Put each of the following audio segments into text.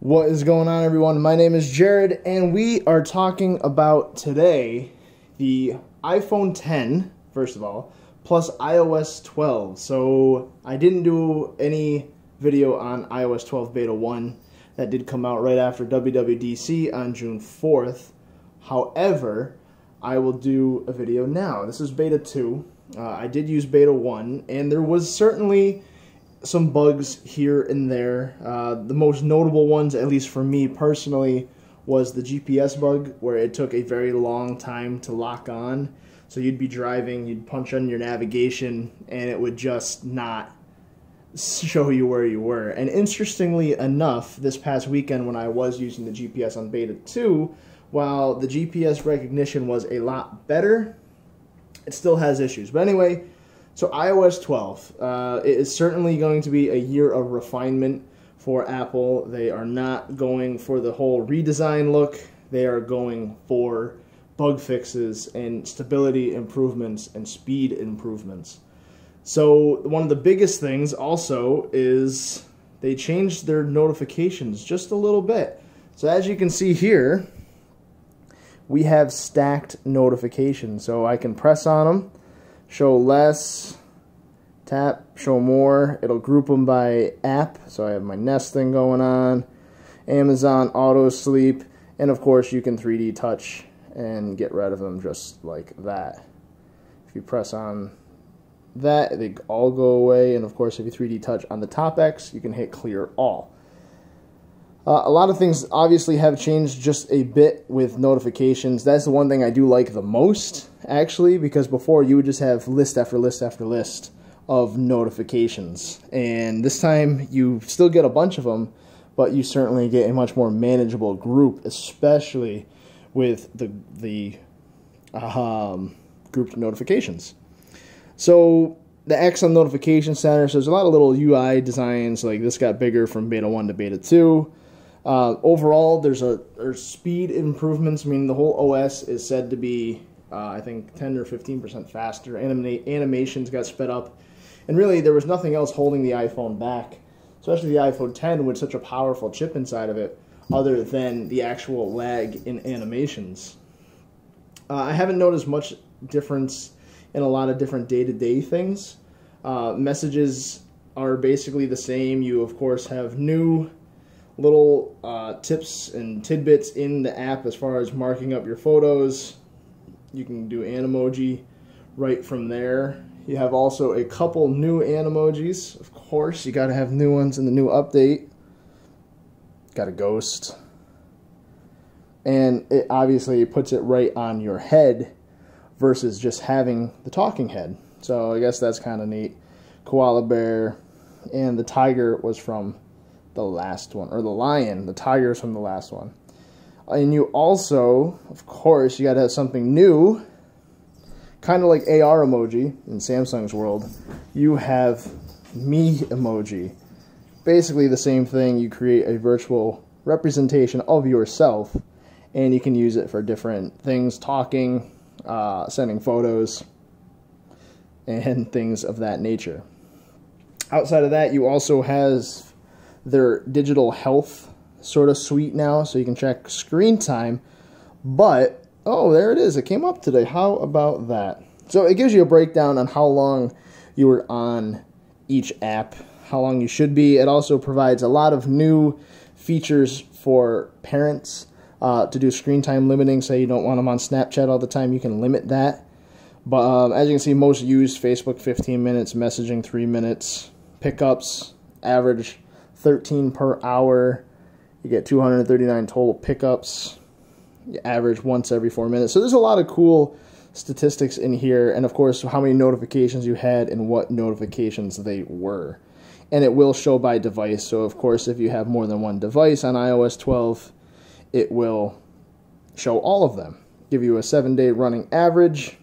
What is going on, everyone? My name is Jared, and we are talking about today the iPhone 10, first of all, plus iOS 12. So I didn't do any video on iOS 12 Beta 1. That did come out right after WWDC on June 4th. However, I will do a video now. This is Beta 2. I did use Beta 1, and there was certainly some bugs here and there. The most notable ones, at least for me personally, was the GPS bug, where it took a very long time to lock on. So you'd be driving, you'd punch on your navigation, and it would just not show you where you were. And interestingly enough, this past weekend when I was using the GPS on Beta 2, while the GPS recognition was a lot better, it still has issues. But anyway, so iOS 12, it is certainly going to be a year of refinement for Apple. They are not going for the whole redesign look. They are going for bug fixes and stability improvements and speed improvements. So one of the biggest things also is they changed their notifications just a little bit. So as you can see here, we have stacked notifications. So I can press on them, show less, tap, show more. It'll group them by app. So I have my Nest thing going on, Amazon Auto Sleep, and of course you can 3D touch and get rid of them just like that. If you press on that, they all go away, and of course if you 3D touch on the top X, you can hit clear all. A lot of things obviously have changed just a bit with notifications. That's the one thing I do like the most, actually, because before you would just have list after list after list of notifications. And this time you still get a bunch of them, but you certainly get a much more manageable group, especially with the grouped notifications. So the X on Notification Center, so there's a lot of little UI designs, like this got bigger from Beta 1 to Beta 2. Overall, there's speed improvements. I mean, the whole OS is said to be, I think, 10 or 15% faster. Animations got sped up. And really, there was nothing else holding the iPhone back, especially the iPhone 10 with such a powerful chip inside of it, other than the actual lag in animations. I haven't noticed much difference in a lot of different day-to-day things. Messages are basically the same. You, of course, have new little tips and tidbits in the app as far as marking up your photos. You can do Animoji right from there. You have also a couple new Animojis. Of course, you got to have new ones in the new update. Got a ghost. And it obviously puts it right on your head versus just having the talking head. So I guess that's kind of neat. Koala bear, and the tiger was from the last one, or the lion. The tiger's from the last one. And you also, of course, you got to have something new, kind of like AR emoji in Samsung's world. You have me emoji. Basically the same thing. You create a virtual representation of yourself, and you can use it for different things, talking, sending photos, and things of that nature. Outside of that, you also have their digital health sort of suite now, so you can check screen time. But, oh, there it is. It came up today. How about that? So it gives you a breakdown on how long you were on each app, how long you should be. It also provides a lot of new features for parents to do screen time limiting. Say you don't want them on Snapchat all the time, you can limit that. But as you can see, most used, Facebook 15 minutes, messaging 3 minutes, pickups, average 13 per hour. You get 239 total pickups. You average once every 4 minutes. So there's a lot of cool statistics in here, and of course how many notifications you had and what notifications they were. And it will show by device. So of course if you have more than one device on iOS 12, it will show all of them. Give you a 7-day running average.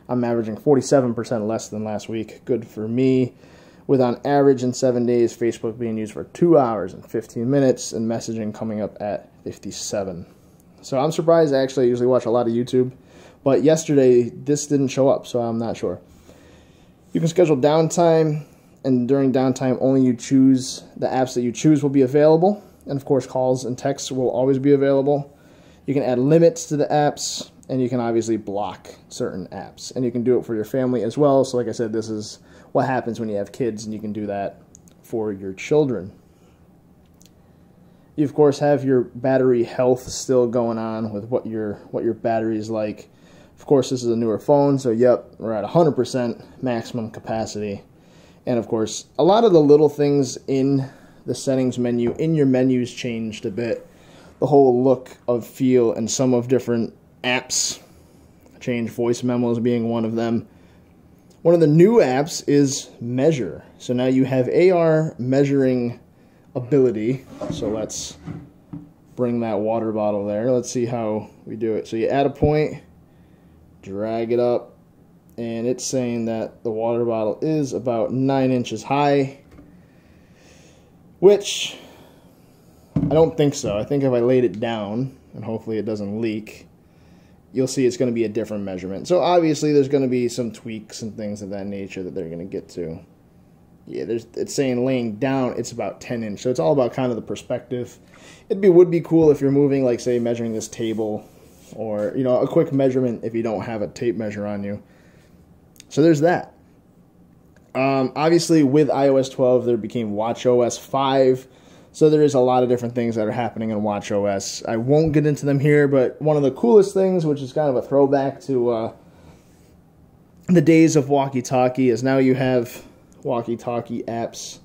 I'm averaging 47% less than last week. Good for me. With on average in 7 days, Facebook being used for 2 hours and 15 minutes, and messaging coming up at 57. So I'm surprised. I actually usually watch a lot of YouTube, but yesterday this didn't show up, so I'm not sure. You can schedule downtime, and during downtime only you choose the apps that you choose will be available. and of course calls and texts will always be available. You can add limits to the apps, and you can obviously block certain apps, and you can do it for your family as well. So like I said, this is what happens when you have kids, and you can do that for your children. You of course have your battery health still going on with what your battery is like. Of course, this is a newer phone, so yep, we're at 100% maximum capacity. And of course, a lot of the little things in the settings menu, in your menus, changed a bit. The whole look of feel and some of different apps changed, voice memos being one of them. One of the new apps is Measure. So now you have AR measuring ability. So let's bring that water bottle there. Let's see how we do it. So you add a point, drag it up, and it's saying that the water bottle is about 9 inches high, which I don't think so. I think if I laid it down, and hopefully it doesn't leak, you'll see it's going to be a different measurement. So obviously there's going to be some tweaks and things of that nature that they're going to get to. Yeah, it's saying laying down, it's about 10 inch. So it's all about kind of the perspective. Would be cool if you're moving, like say measuring this table, or you know, a quick measurement if you don't have a tape measure on you. So there's that. Obviously with iOS 12 there became watchOS 5. So there is a lot of different things that are happening in watchOS. I won't get into them here, but one of the coolest things, which is kind of a throwback to the days of walkie-talkie, is now you have walkie-talkie apps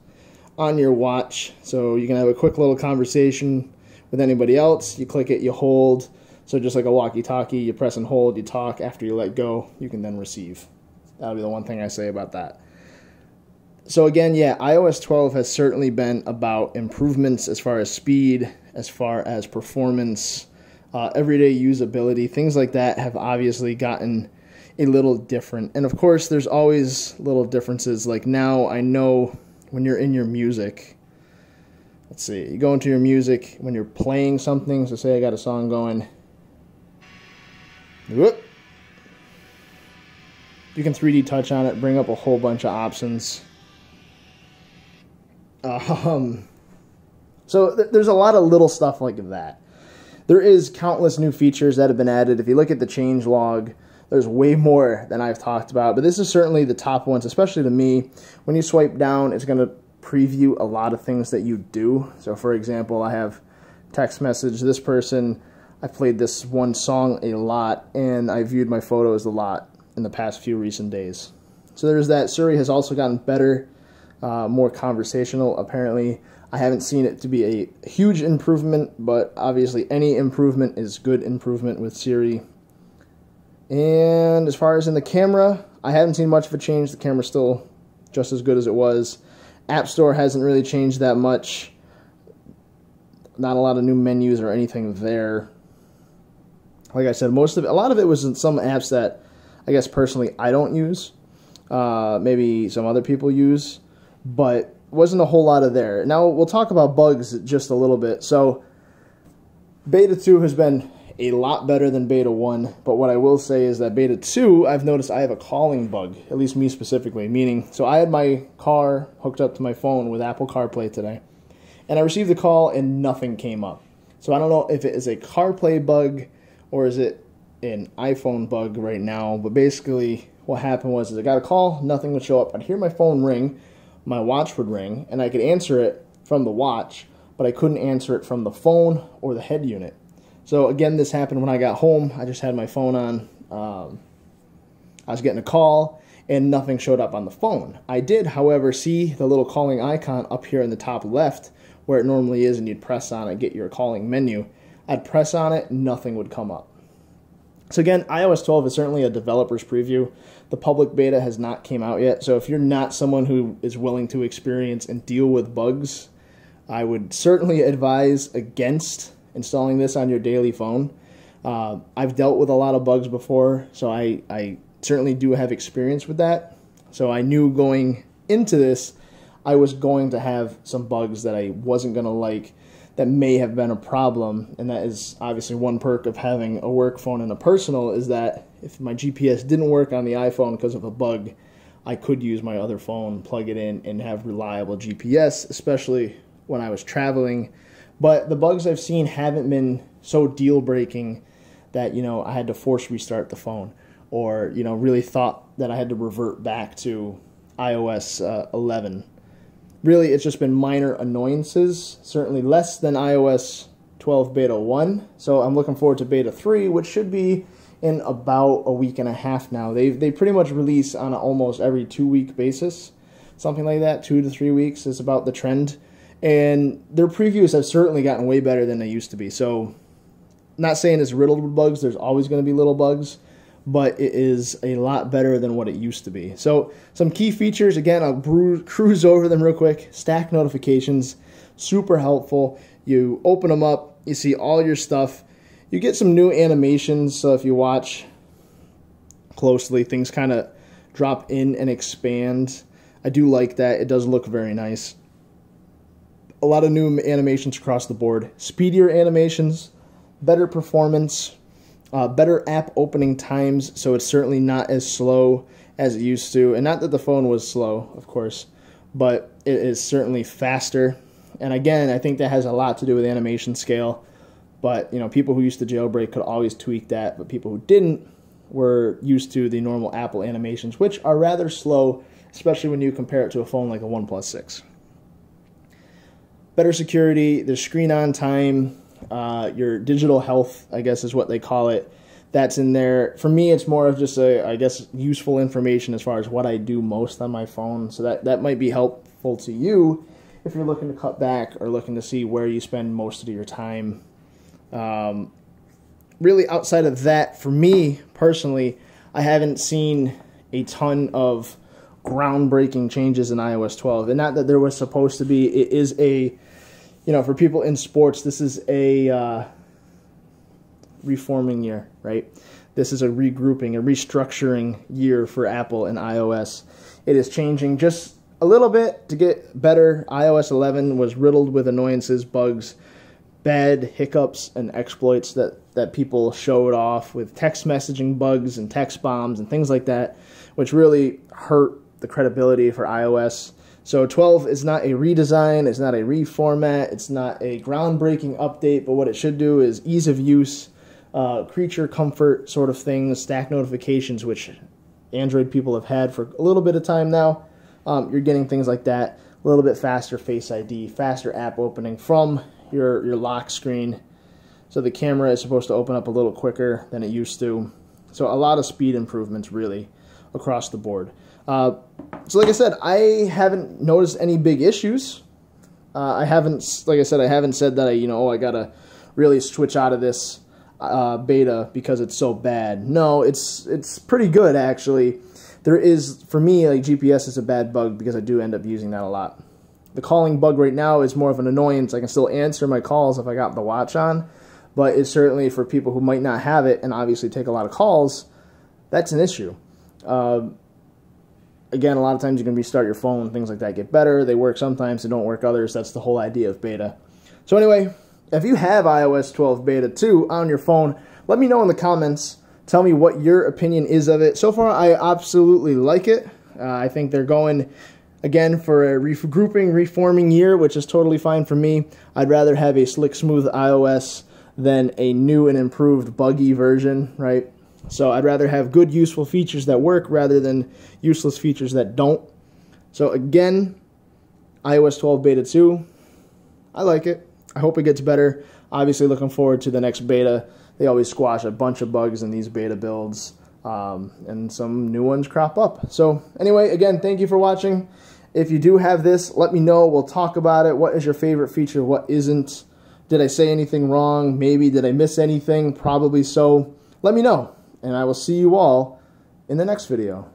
on your watch. So you can have a quick little conversation with anybody else. You click it, you hold. So just like a walkie-talkie, you press and hold, you talk. After you let go, you can then receive. That'll be the one thing I say about that. So again, yeah, iOS 12 has certainly been about improvements as far as speed, as far as performance, everyday usability. Things like that have obviously gotten a little different. And of course, there's always little differences. Like now, I know when you're in your music, let's see, you go into your music when you're playing something. So say I got a song going. Whoop. You can 3D touch on it, bring up a whole bunch of options. So there's a lot of little stuff like that. There is countless new features that have been added. If you look at the change log, there's way more than I've talked about, but this is certainly the top ones, especially to me. When you swipe down, it's going to preview a lot of things that you do. So for example, I have text message this person. I played this one song a lot, and I viewed my photos a lot in the past few recent days. So there's that. Siri has also gotten better. More conversational, apparently. I haven't seen it to be a huge improvement, but obviously any improvement is good improvement with Siri. And as far as in the camera, I haven't seen much of a change. The camera's still just as good as it was. App Store hasn't really changed that much. Not a lot of new menus or anything there. Like I said, a lot of it was in some apps that I guess personally I don't use. Maybe some other people use. But wasn't a whole lot of there. Now, we'll talk about bugs just a little bit. So, Beta 2 has been a lot better than Beta 1, but what I will say is that Beta 2, I've noticed I have a calling bug, at least me specifically, meaning, so I had my car hooked up to my phone with Apple CarPlay today, and I received a call and nothing came up. So I don't know if it is a CarPlay bug or is it an iPhone bug right now, but basically what happened was I got a call, nothing would show up. I'd hear my phone ring, my watch would ring, and I could answer it from the watch, but I couldn't answer it from the phone or the head unit. So again, this happened when I got home. I just had my phone on. I was getting a call, and nothing showed up on the phone. I did, however, see the little calling icon up here in the top left, where it normally is, and you'd press on it, get your calling menu. I'd press on it, nothing would come up. So again, iOS 12 is certainly a developer's preview. The public beta has not came out yet, so if you're not someone who is willing to experience and deal with bugs, I would certainly advise against installing this on your daily phone. I've dealt with a lot of bugs before, so I certainly do have experience with that. So I knew going into this, I was going to have some bugs that I wasn't going to like, that may have been a problem, and that is obviously one perk of having a work phone and a personal, is that if my GPS didn't work on the iPhone because of a bug, I could use my other phone, plug it in, and have reliable GPS, especially when I was traveling. But the bugs I've seen haven't been so deal-breaking that, you know, I had to force restart the phone, or, you know, really thought that I had to revert back to iOS 11. Really, it's just been minor annoyances, certainly less than iOS 12 Beta 1. So I'm looking forward to Beta 3, which should be in about a week and a half now. They pretty much release on an almost every 2-week basis, something like that. 2 to 3 weeks is about the trend. And their previews have certainly gotten way better than they used to be. So, not saying it's riddled with bugs. There's always going to be little bugs, but it is a lot better than what it used to be. So, some key features, again, I'll cruise over them real quick. Stack notifications, super helpful. You open them up, you see all your stuff. You get some new animations, so if you watch closely, things kind of drop in and expand. I do like that. It does look very nice. A lot of new animations across the board. Speedier animations, better performance, better app opening times, so it's certainly not as slow as it used to. And not that the phone was slow, of course, but it is certainly faster. And again, I think that has a lot to do with animation scale. But, you know, people who used to jailbreak could always tweak that, but people who didn't were used to the normal Apple animations, which are rather slow, especially when you compare it to a phone like a OnePlus 6. Better security, the screen on time, your digital health, I guess is what they call it. That's in there. For me, it's more of just I guess, useful information as far as what I do most on my phone. So that might be helpful to you if you're looking to cut back or looking to see where you spend most of your time. Really, outside of that, for me personally, I haven't seen a ton of groundbreaking changes in iOS 12. And not that there was supposed to be. It is a, you know, for people in sports, this is a reforming year, right? This is a regrouping, a restructuring year for Apple and iOS. It is changing just a little bit to get better. iOS 11 was riddled with annoyances, bugs, bad hiccups, and exploits that people showed off with text messaging bugs and text bombs and things like that, which really hurt the credibility for iOS. So 12 is not a redesign, it's not a reformat, it's not a groundbreaking update, but what it should do is ease of use, creature comfort sort of things, stack notifications, which Android people have had for a little bit of time now. You're getting things like that, a little bit faster Face ID, faster app opening from your lock screen. So the camera is supposed to open up a little quicker than it used to. So a lot of speed improvements really across the board. So like I said, I haven't noticed any big issues. I haven't, like I said, I haven't said that I gotta really switch out of this beta because it's so bad. No, it's pretty good actually. There is, for me, like GPS is a bad bug because I do end up using that a lot. The calling bug right now is more of an annoyance. I can still answer my calls if I got the watch on, but it's certainly for people who might not have it and obviously take a lot of calls, that's an issue. Again, a lot of times you can restart your phone, things like that get better. They work sometimes, they don't work others. That's the whole idea of beta. So anyway, if you have iOS 12 Beta 2 on your phone, let me know in the comments. Tell me what your opinion is of it. So far, I absolutely like it. I think they're going, again, for a regrouping, reforming year, which is totally fine for me. I'd rather have a slick, smooth iOS than a new and improved buggy version, right? So I'd rather have good, useful features that work rather than useless features that don't. So again, iOS 12 Beta 2, I like it. I hope it gets better. Obviously looking forward to the next beta. They always squash a bunch of bugs in these beta builds, and some new ones crop up. So anyway, again, thank you for watching. If you do have this, let me know. We'll talk about it. What is your favorite feature? What isn't? Did I say anything wrong? Maybe. Did I miss anything? Probably so. Let me know. And I will see you all in the next video.